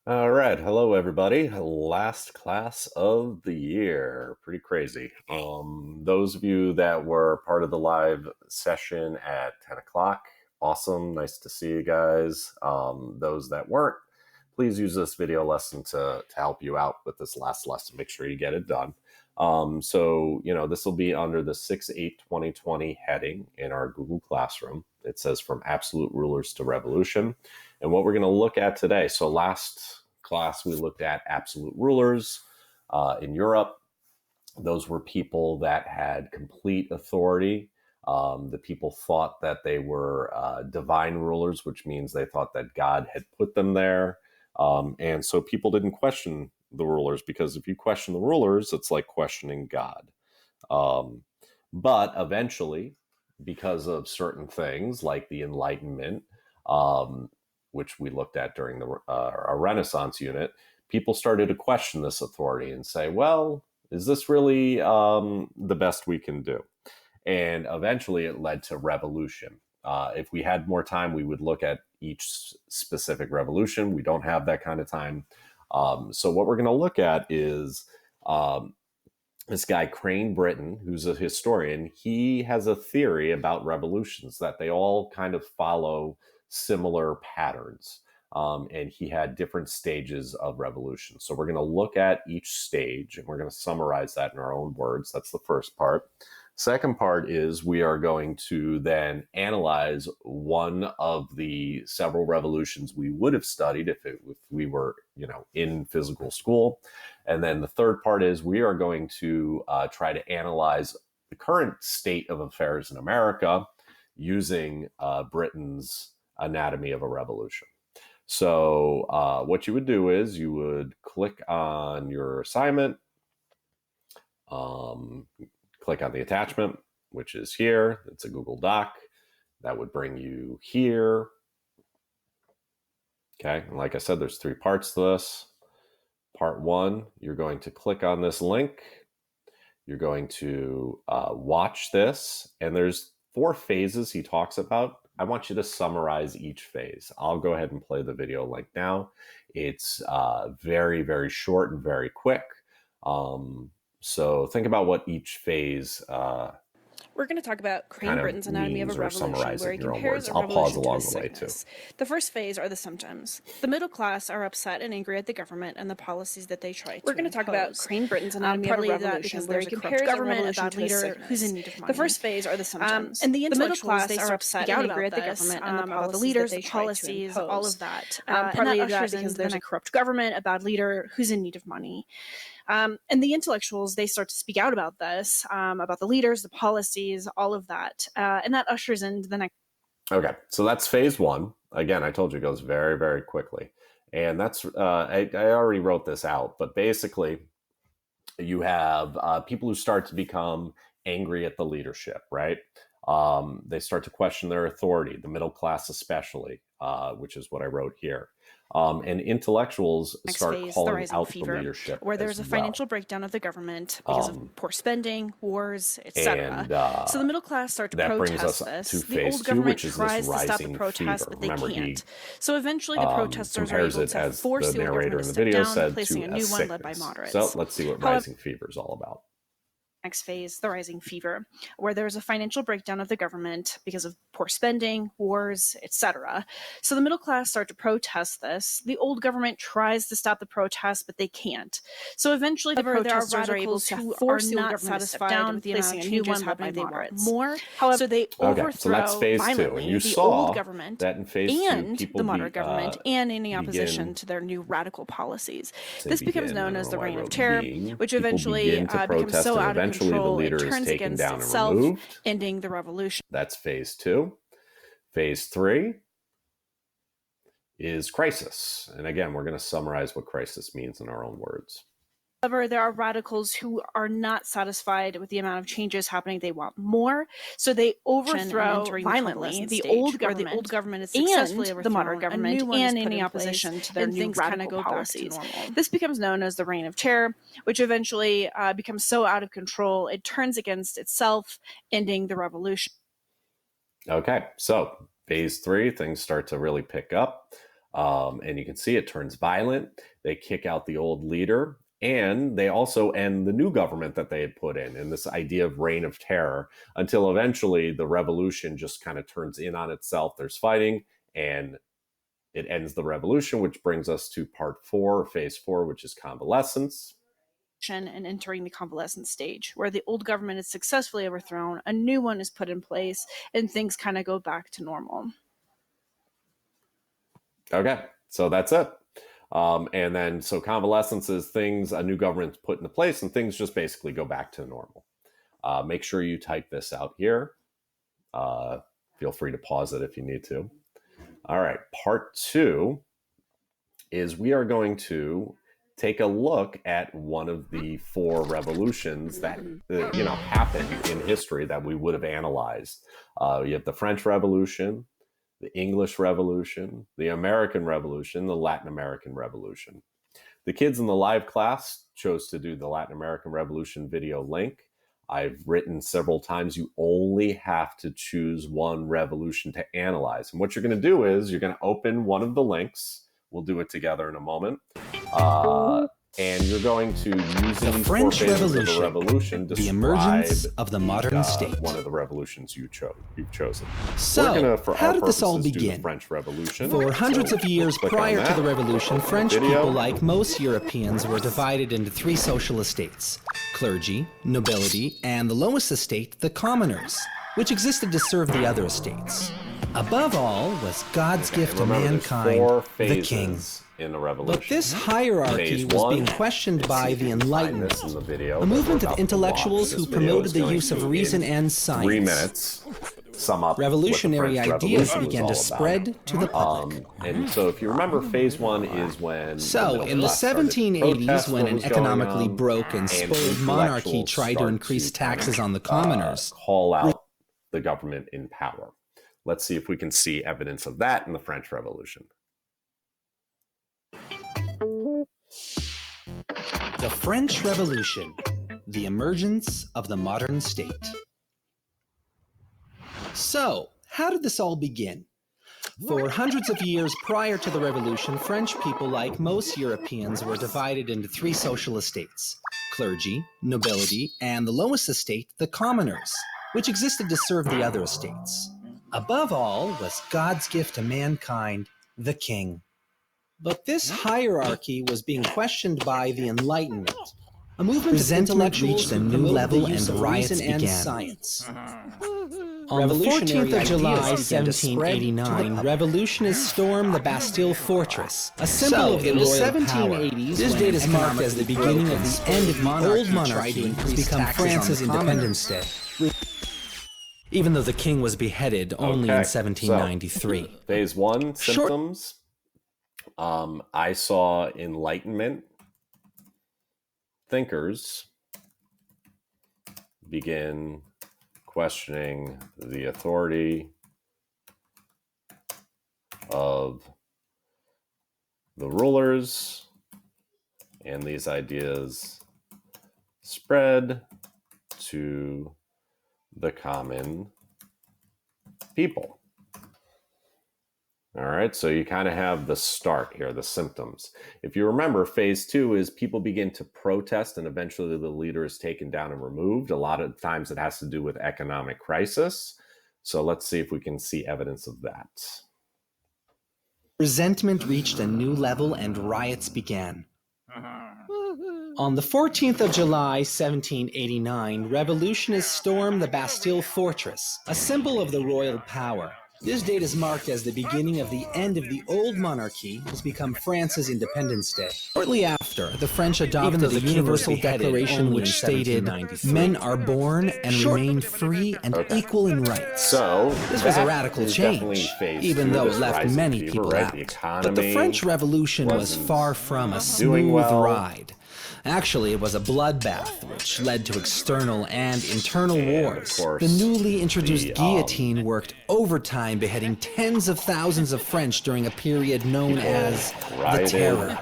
All right, hello everybody. Last class of the year. Pretty crazy. Those of you that were part of the live session at 10 o'clock, awesome. Nice to see you guys. Those that weren't, please use this video lesson to help you out with this last lesson. Make sure you get it done. This will be under the 6/8/2020 heading in our Google Classroom. It says from absolute rulers to revolution. And what we're going to look at today. So last class, we looked at absolute rulers in Europe. Those were people that had complete authority. The people thought that they were divine rulers, which means they thought that God had put them there. And so people didn't question the rulers, because if you question the rulers, it's like questioning God. But eventually, because of certain things like the Enlightenment, which we looked at during our Renaissance unit, people started to question this authority and say, well, is this really the best we can do? And eventually it led to revolution. If we had more time, we would look at each specific revolution. We don't have that kind of time. So what we're going to look at is this guy, Crane Britton, who's a historian. He has a theory about revolutions that they all kind of follow similar patterns. And he had different stages of revolution. So we're going to look at each stage and we're going to summarize that in our own words. That's the first part. Second part is we are going to then analyze one of the several revolutions we would have studied if we were, in physical school. And then the third part is we are going to try to analyze the current state of affairs in America using Britain's anatomy of a revolution. So what you would do is you would click on your assignment, click on the attachment, which is here. It's a Google Doc. That would bring you here. Okay, and like I said, there's 3 parts to this. Part 1, you're going to click on this link. You're going to watch this, and there's 4 phases he talks about. I want you to summarize each phase. I'll go ahead and play the video link now. It's very, very short and very quick. So think about what each phase we're going to talk about Crane Britton's Anatomy of a Revolution, where he compares a I'll pause revolution to along a the way too. sickness. The first phase are the symptoms. The middle class are upset and angry at the government and the policies that they try to We're going to talk about Crane Britton's Anatomy of a Revolution, where he compares a revolution to a sickness. Who's in need of money. The first phase are the symptoms. And the middle class they are upset and angry at the government and the about the leaders, the policies, all of that. Partly and that that because there's a corrupt government, a bad leader who's in need of money. And the intellectuals, they start to speak out about this, about the leaders, the policies, all of that. And that ushers into the next. Okay, so that's phase 1. Again, I told you it goes very, very quickly. And that's, I already wrote this out, but basically you have people who start to become angry at the leadership, right? They start to question their authority, the middle class especially, which is what I wrote here. And intellectuals start calling out the leadership, where there's a financial breakdown of the government because of poor spending, wars, etc. So the middle class start to protest this. The old government tries to stop the protest, but they can't. So eventually the protesters are able to force the old government to step down, placing a new one led by moderates. So let's see what rising fever is all about. Next phase, the rising fever, where there's a financial breakdown of the government because of poor spending, wars, etc. So the middle class start to protest this. The old government tries to stop the protest, but they can't. So eventually the protesters are able to force the old government to step down, placing a new one led by moderates. However, so they overthrow violently the old government and the moderate government and any opposition to their new radical policies. This becomes known as the Reign of Terror, which eventually becomes so out of control, it turns against itself, ending the revolution. That's phase 2. Phase 3 is crisis. And again, we're going to summarize what crisis means in our own words. However, there are radicals who are not satisfied with the amount of changes happening. They want more, so they overthrow violently the old government is successfully and the moderate government and any opposition to their new radical policies. This becomes known as the Reign of Terror, which eventually becomes so out of control it turns against itself, ending the revolution. Okay, so phase 3, things start to really pick up. And you can see it turns violent. They kick out the old leader, and they also end the new government that they had put in this idea of reign of terror, until eventually the revolution just kind of turns in on itself. There's fighting, and it ends the revolution, which brings us to part 4, phase 4, which is convalescence. And entering the convalescent stage, where the old government is successfully overthrown, a new one is put in place, and things kind of go back to normal. Okay, so that's it. And then, so convalescence is things, a new government's put into place, and things just basically go back to normal. Make sure you type this out here. Feel free to pause it if you need to. All right, part 2 is we are going to take a look at one of the 4 revolutions that happened in history that we would have analyzed. You have the French Revolution, the English Revolution, the American Revolution, the Latin American Revolution. The kids in the live class chose to do the Latin American Revolution video link. I've written several times, you only have to choose one revolution to analyze. And what you're going to do is you're going to open one of the links. We'll do it together in a moment. And you're going to, using the French Revolution, the emergence of the modern state. One of the revolutions you've chosen. So, how did this all begin? French Revolution. For hundreds of years prior to the revolution, French people, like most Europeans, were divided into 3 social estates: clergy, nobility, and the lowest estate, the commoners, which existed to serve the other estates. Above all was God's gift to mankind, the king. In the revolution. But this hierarchy was being questioned by the Enlightenment, a movement of intellectuals who promoted the use of reason and science. 3 minutes. Sum up revolutionary ideas began to spread to the public. And so if you remember, phase 1 is when... So, in the 1780s, when an economically broke and spoiled monarchy tried to increase taxes on the commoners, call out the government in power. Let's see if we can see evidence of that in the French Revolution. The French Revolution, the emergence of the modern state. So, how did this all begin? For hundreds of years prior to the revolution, French people, like most Europeans, were divided into 3 social estates: clergy, nobility, and the lowest estate, the commoners, which existed to serve the other estates. Above all was God's gift to mankind, the king. But this hierarchy was being questioned by the Enlightenment, a movement of intellectuals reached a new level and riots began. Science. On the 14th of July, 1789, revolutionists stormed the Bastille Fortress, a symbol of the royal 1780s. This date is marked as the beginning of the end of the old monarchy to become France's Independence Day, even though the king was beheaded only in 1793. So, phase 1, symptoms. I saw Enlightenment thinkers begin questioning the authority of the rulers, and these ideas spread to the common people. All right, so you kind of have the start here, the symptoms. If you remember, phase 2 is people begin to protest, and eventually the leader is taken down and removed. A lot of times it has to do with economic crisis. So let's see if we can see evidence of that. Resentment reached a new level and riots began. On the 14th of July, 1789, revolutionists stormed the Bastille Fortress, a symbol of the royal power. This date is marked as the beginning of the end of the old monarchy has become France's Independence Day. Shortly after, the French adopted the Universal Declaration, which stated, "Men are born and remain free and equal in rights." So this was a radical change, even though it left many people out. But the French Revolution was far from a smooth ride. Actually, it was a bloodbath, which led to external and internal wars. The newly introduced guillotine worked overtime, beheading tens of thousands of French during a period known as the Terror.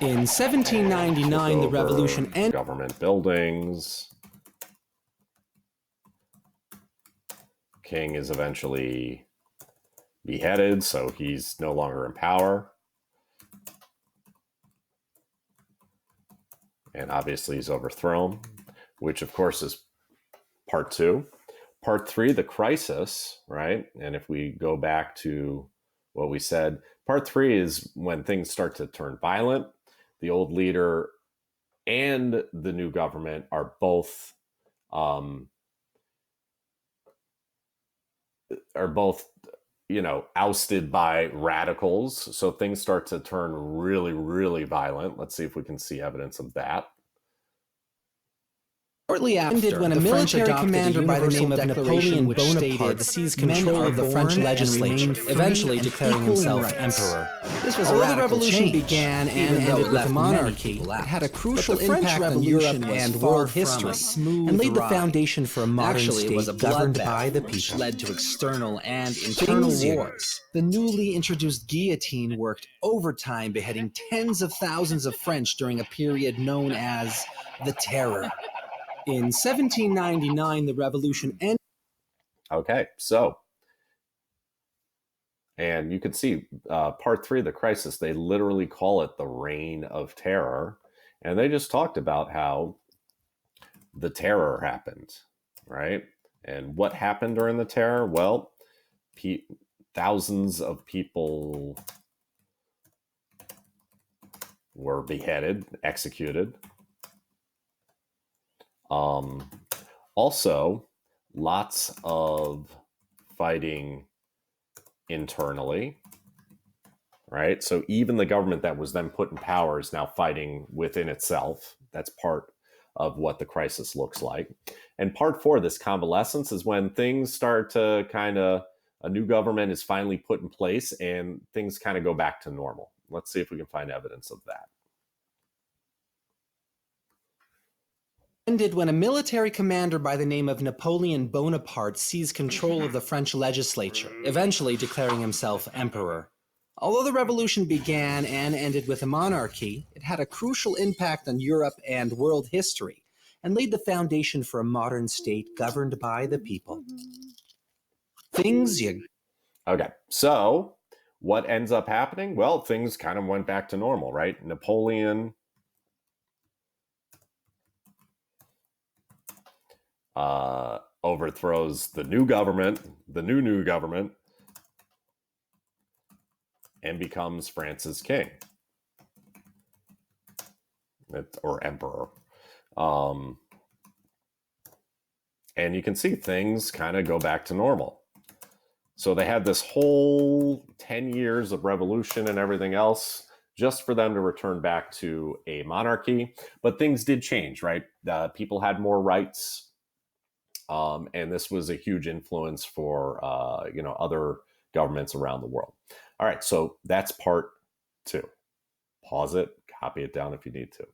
In 1799, the revolution ended. Government buildings. King is eventually beheaded, so he's no longer in power. And obviously he's overthrown, which of course is part 2. Part 3, the crisis, right? And if we go back to what we said, part 3 is when things start to turn violent. The old leader and the new government are both ousted by radicals. So things start to turn really, really violent. Let's see if we can see evidence of that. Shortly after, when a military commander by the name of Napoleon Bonaparte seized control of the French legislature, eventually declaring himself emperor. This was Although a the revolution change, began and even though ended it with left a monarchy, many people it had a out. crucial But the French impact on Revolution Europe was and far world from a history, smooth and laid the ride. foundation for a modern Actually, state it was a governed bloodbath, by the which people. led to external and internal wars. The newly introduced guillotine worked overtime, beheading tens of thousands of French during a period known as the Terror. In 1799, the revolution ended. Okay, so, and you can see part 3, the crisis, they literally call it the Reign of Terror. And they just talked about how the terror happened, right? And what happened during the terror? Well, thousands of people were beheaded, executed. Also, lots of fighting internally, right? So even the government that was then put in power is now fighting within itself. That's part of what the crisis looks like. And part 4, this convalescence, is when things start to a new government is finally put in place and things kind of go back to normal. Let's see if we can find evidence of that. Ended when a military commander by the name of Napoleon Bonaparte seized control of the French legislature, eventually declaring himself emperor. Although the revolution began and ended with a monarchy, it had a crucial impact on Europe and world history, and laid the foundation for a modern state governed by the people. Okay, so what ends up happening? Well, things kind of went back to normal, right? Napoleon overthrows the new government, the new government, and becomes France's king or emperor. And you can see things kind of go back to normal. So they had this whole 10 years of revolution and everything else just for them to return back to a monarchy. But things did change, right? People had more rights. And this was a huge influence for, other governments around the world. All right, so that's part 2. Pause it, copy it down if you need to.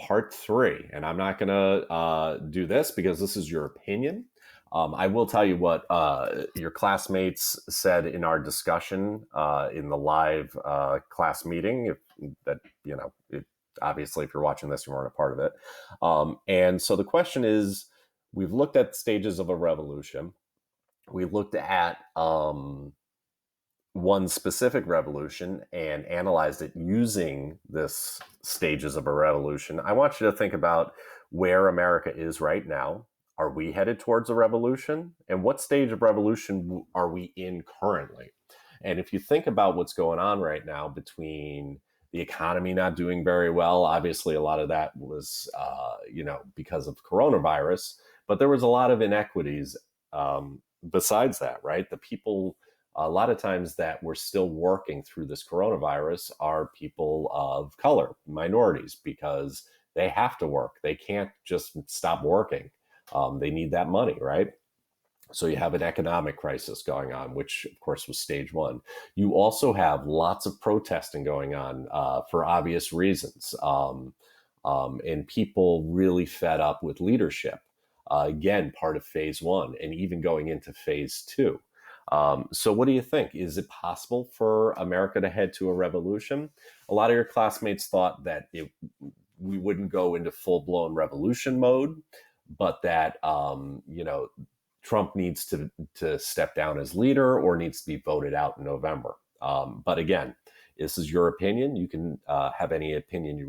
Part 3, and I'm not going to do this because this is your opinion. I will tell you what your classmates said in our discussion in the live class meeting. Obviously, if you're watching this, you weren't a part of it. And so the question is, we've looked at stages of a revolution. We looked at one specific revolution and analyzed it using this stages of a revolution. I want you to think about where America is right now. Are we headed towards a revolution? And what stage of revolution are we in currently? And if you think about what's going on right now between the economy not doing very well, obviously a lot of that was, because of coronavirus, but there was a lot of inequities besides that, right? The people, a lot of times that we're still working through this coronavirus are people of color, minorities, because they have to work. They can't just stop working. They need that money, right? So you have an economic crisis going on, which of course was stage 1. You also have lots of protesting going on for obvious reasons. And people really fed up with leadership. Again, part of phase 1 and even going into phase 2. So what do you think? Is it possible for America to head to a revolution? A lot of your classmates thought that we wouldn't go into full-blown revolution mode, but that, Trump needs to step down as leader or needs to be voted out in November. But again, this is your opinion. You can have any opinion you